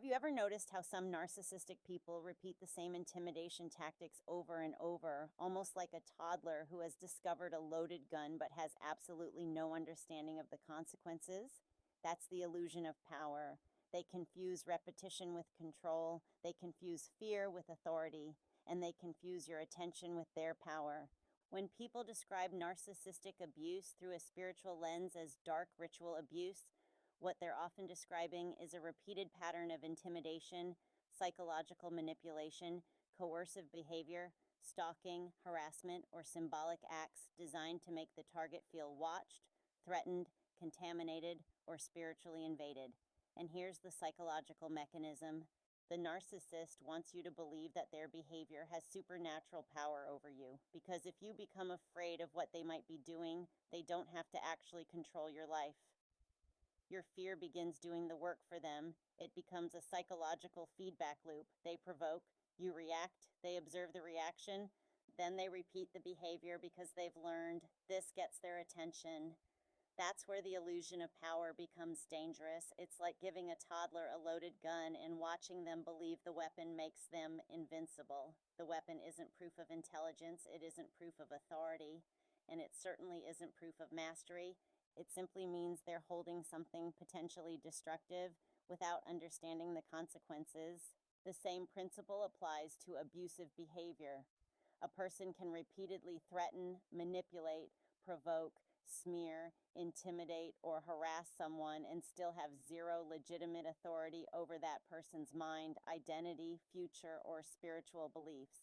Have you ever noticed how some narcissistic people repeat the same intimidation tactics over and over, almost like a toddler who has discovered a loaded gun but has absolutely no understanding of the consequences? That's the illusion of power. They confuse repetition with control, they confuse fear with authority, and they confuse your attention with their power. When people describe narcissistic abuse through a spiritual lens as dark ritual abuse, what they're often describing is a repeated pattern of intimidation, psychological manipulation, coercive behavior, stalking, harassment, or symbolic acts designed to make the target feel watched, threatened, contaminated, or spiritually invaded. And here's the psychological mechanism. The narcissist wants you to believe that their behavior has supernatural power over you, because if you become afraid of what they might be doing, they don't have to actually control your life. Your fear begins doing the work for them. It becomes a psychological feedback loop. They provoke, you react, they observe the reaction, then they repeat the behavior because they've learned this gets their attention. That's where the illusion of power becomes dangerous. It's like giving a toddler a loaded gun and watching them believe the weapon makes them invincible. The weapon isn't proof of intelligence, it isn't proof of authority, and it certainly isn't proof of mastery. It simply means they're holding something potentially destructive without understanding the consequences. The same principle applies to abusive behavior. A person can repeatedly threaten, manipulate, provoke, smear, intimidate, or harass someone and still have zero legitimate authority over that person's mind, identity, future, or spiritual beliefs.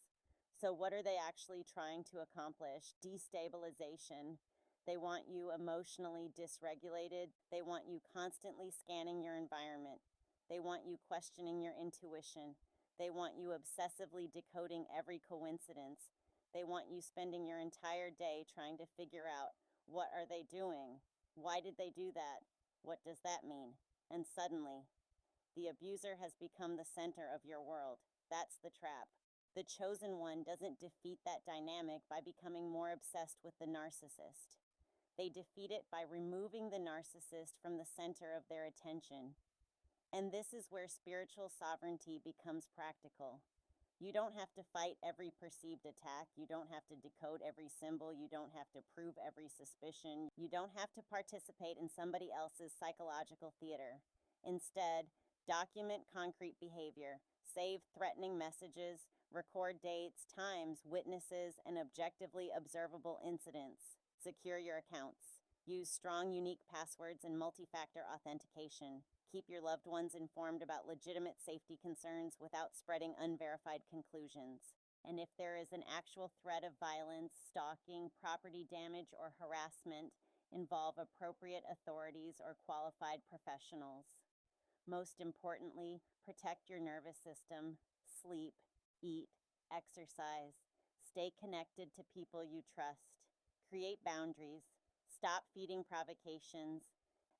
So what are they actually trying to accomplish? Destabilization. They want you emotionally dysregulated. They want you constantly scanning your environment. They want you questioning your intuition. They want you obsessively decoding every coincidence. They want you spending your entire day trying to figure out, what are they doing? Why did they do that? What does that mean? And suddenly, the abuser has become the center of your world. That's the trap. The chosen one doesn't defeat that dynamic by becoming more obsessed with the narcissist. They defeat it by removing the narcissist from the center of their attention. And this is where spiritual sovereignty becomes practical. You don't have to fight every perceived attack. You don't have to decode every symbol. You don't have to prove every suspicion. You don't have to participate in somebody else's psychological theater. Instead, document concrete behavior. Save threatening messages. Record dates, times, witnesses, and objectively observable incidents. Secure your accounts. Use strong, unique passwords and multi-factor authentication. Keep your loved ones informed about legitimate safety concerns without spreading unverified conclusions. And if there is an actual threat of violence, stalking, property damage, or harassment, involve appropriate authorities or qualified professionals. Most importantly, protect your nervous system, sleep, eat, exercise, stay connected to people you trust, create boundaries, stop feeding provocations,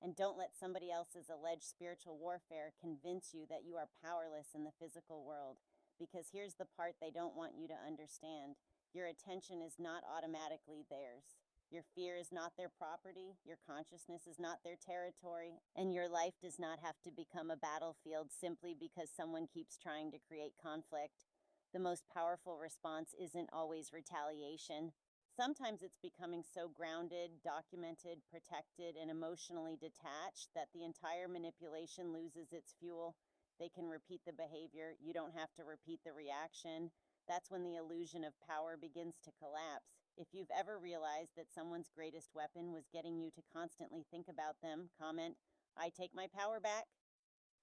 and don't let somebody else's alleged spiritual warfare convince you that you are powerless in the physical world. Because here's the part they don't want you to understand. Your attention is not automatically theirs. Your fear is not their property, your consciousness is not their territory, and your life does not have to become a battlefield simply because someone keeps trying to create conflict. The most powerful response isn't always retaliation. Sometimes it's becoming so grounded, documented, protected, and emotionally detached that the entire manipulation loses its fuel. They can repeat the behavior. You don't have to repeat the reaction. That's when the illusion of power begins to collapse. If you've ever realized that someone's greatest weapon was getting you to constantly think about them, comment, "I take my power back,"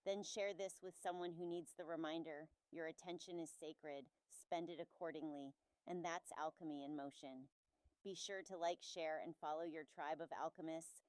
then share this with someone who needs the reminder. Your attention is sacred. Spend it accordingly. And that's Alchemy in Motion. Be sure to like, share, and follow your tribe of alchemists